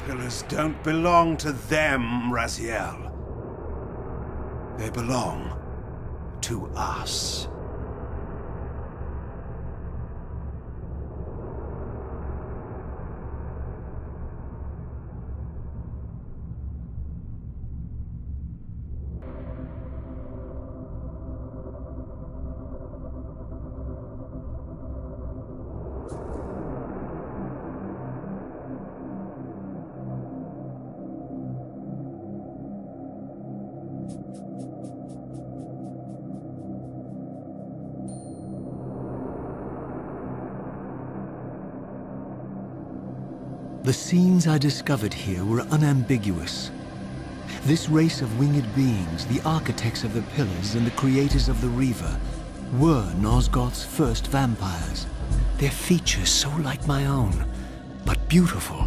Pillars don't belong to them, Raziel. They belong to us. The scenes I discovered here were unambiguous. This race of winged beings, the architects of the pillars and the creators of the Reaver, were Nosgoth's first vampires. Their features so like my own, but beautiful,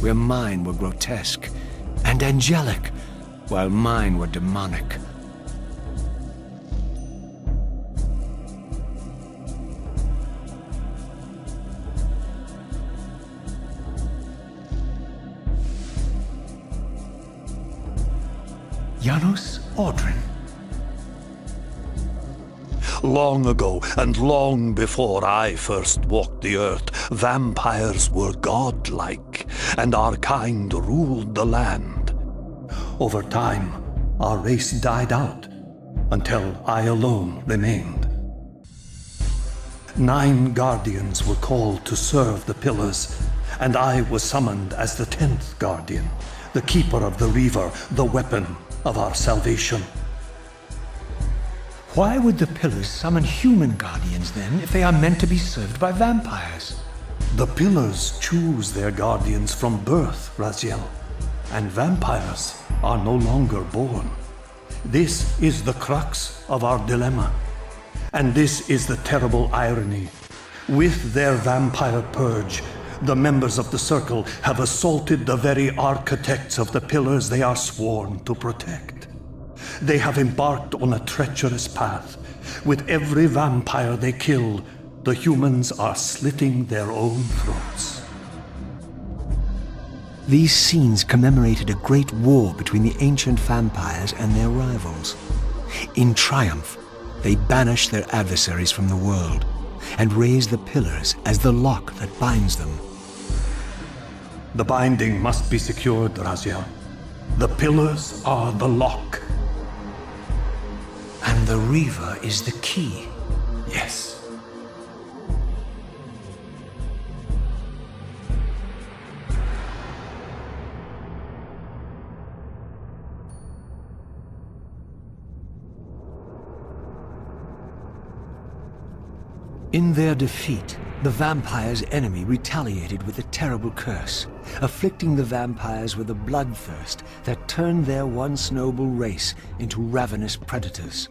where mine were grotesque, and angelic, while mine were demonic. Janos Audrin. Long ago, and long before I first walked the earth, vampires were godlike, and our kind ruled the land. Over time, our race died out, until I alone remained. 9 guardians were called to serve the pillars, and I was summoned as the 10th guardian, the keeper of the Reaver, the weapon of our salvation. Why would the pillars summon human guardians then, if they are meant to be served by vampires? The pillars choose their guardians from birth, Raziel, and vampires are no longer born. This is the crux of our dilemma, and this is the terrible irony. With their vampire purge, the members of the Circle have assaulted the very architects of the pillars they are sworn to protect. They have embarked on a treacherous path. With every vampire they kill, the humans are slitting their own throats. These scenes commemorated a great war between the ancient vampires and their rivals. In triumph, they banished their adversaries from the world and raised the pillars as the lock that binds them. The binding must be secured, Raziel. The pillars are the lock. And the Reaver is the key. Yes. In their defeat, the vampires' enemy retaliated with a terrible curse, afflicting the vampires with a bloodthirst that turned their once noble race into ravenous predators.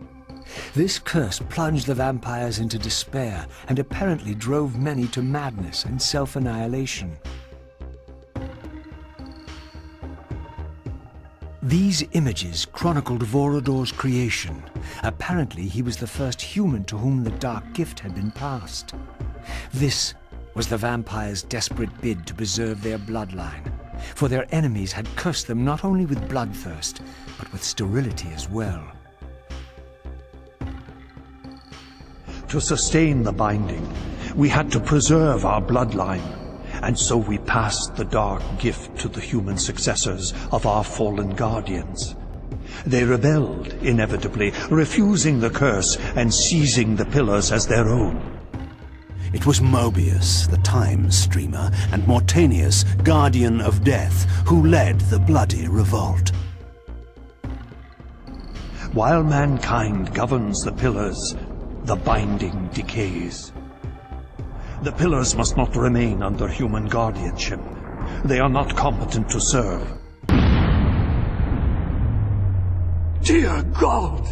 This curse plunged the vampires into despair and apparently drove many to madness and self-annihilation. These images chronicled Vorador's creation. Apparently, he was the first human to whom the dark gift had been passed. This was the vampires' desperate bid to preserve their bloodline, for their enemies had cursed them not only with bloodthirst, but with sterility as well. To sustain the binding, we had to preserve our bloodline, and so we passed the dark gift to the human successors of our fallen guardians. They rebelled, inevitably, refusing the curse and seizing the pillars as their own. It was Mobius, the time streamer, and Mortanius, guardian of death, who led the bloody revolt. While mankind governs the pillars, the binding decays. The pillars must not remain under human guardianship. They are not competent to serve. Dear God!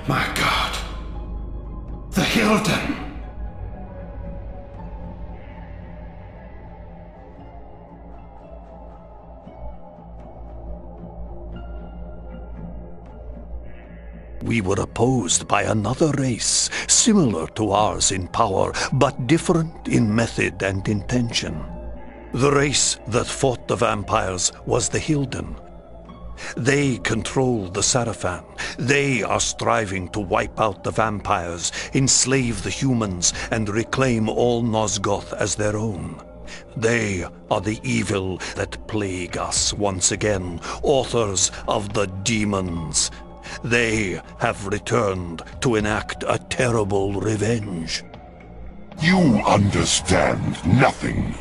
My God! The Hyldeni! We were opposed by another race, similar to ours in power, but different in method and intention. The race that fought the vampires was the Hyldeni. They control the Sarafan. They are striving to wipe out the vampires, enslave the humans, and reclaim all Nosgoth as their own. They are the evil that plague us once again, authors of the demons. They have returned to enact a terrible revenge. You understand nothing.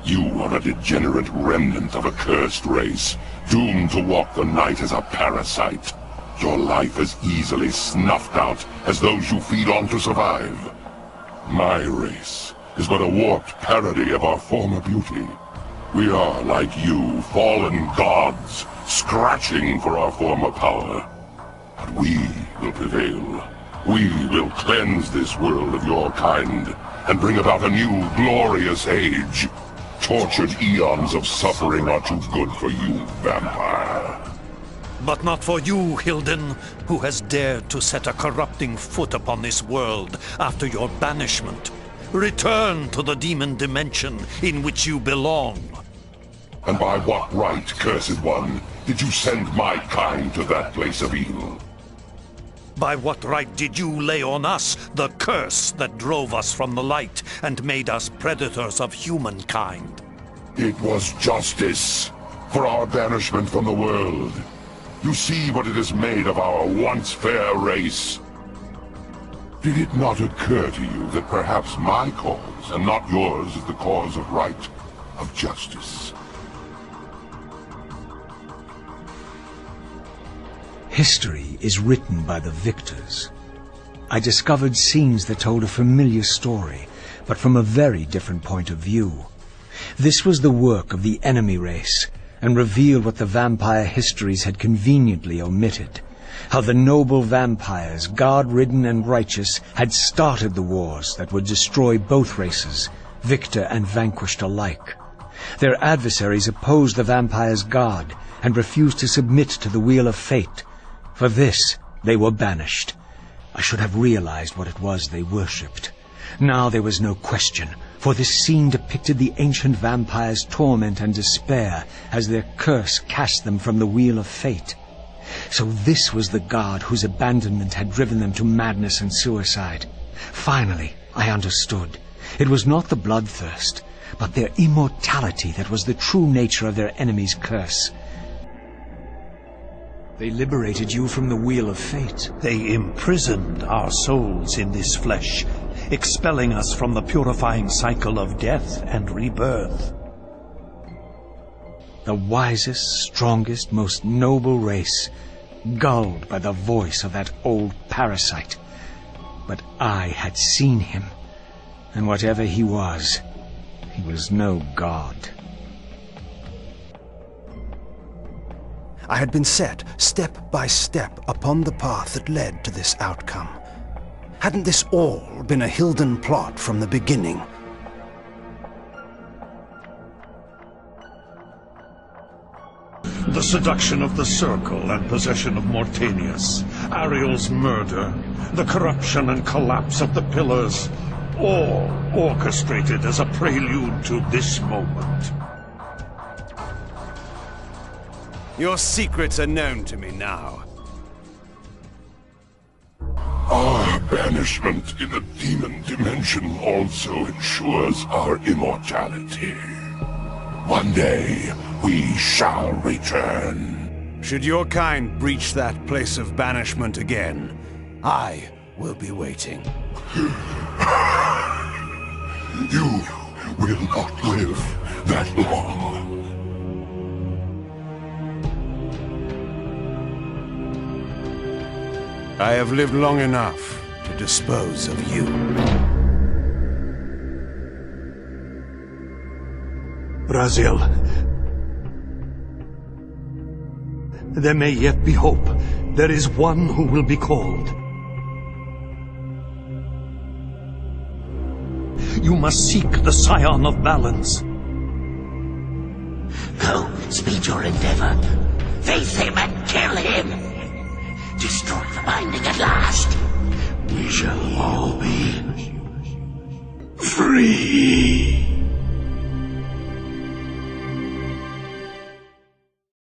You are a degenerate remnant of a cursed race, doomed to walk the night as a parasite. Your life as easily snuffed out as those you feed on to survive. My race is but a warped parody of our former beauty. We are, like you, fallen gods, scratching for our former power. But we will prevail. We will cleanse this world of your kind, and bring about a new, glorious age. Tortured eons of suffering are too good for you, vampire. But not for you, Hyldeni, who has dared to set a corrupting foot upon this world after your banishment. Return to the demon dimension in which you belong. And by what right, cursed one, did you send my kind to that place of evil? By what right did you lay on us the curse that drove us from the light and made us predators of humankind? It was justice for our banishment from the world. You see what it has made of our once fair race. Did it not occur to you that perhaps my cause, and not yours, is the cause of right, of justice? History is written by the victors. I discovered scenes that told a familiar story, but from a very different point of view. This was the work of the enemy race, and revealed what the vampire histories had conveniently omitted. How the noble vampires, guard-ridden and righteous, had started the wars that would destroy both races, victor and vanquished alike. Their adversaries opposed the vampires' god, and refused to submit to the wheel of fate. For this, they were banished. I should have realized what it was they worshipped. Now there was no question, for this scene depicted the ancient vampires' torment and despair as their curse cast them from the wheel of fate. So this was the god whose abandonment had driven them to madness and suicide. Finally, I understood. It was not the bloodthirst, but their immortality that was the true nature of their enemy's curse. They liberated you from the wheel of fate. They imprisoned our souls in this flesh, expelling us from the purifying cycle of death and rebirth. The wisest, strongest, most noble race, gulled by the voice of that old parasite. But I had seen him, and whatever he was no god. I had been set, step by step, upon the path that led to this outcome. Hadn't this all been a Hyldeni plot from the beginning? The seduction of the Circle and possession of Mortanius, Ariel's murder, the corruption and collapse of the Pillars, all orchestrated as a prelude to this moment. Your secrets are known to me now. Our banishment in the demon dimension also ensures our immortality. One day, we shall return. Should your kind breach that place of banishment again, I will be waiting. You will not live that long. I have lived long enough to dispose of you. Raziel. There may yet be hope. There is one who will be called. You must seek the Scion of Balance. Go, speed your endeavor. Face him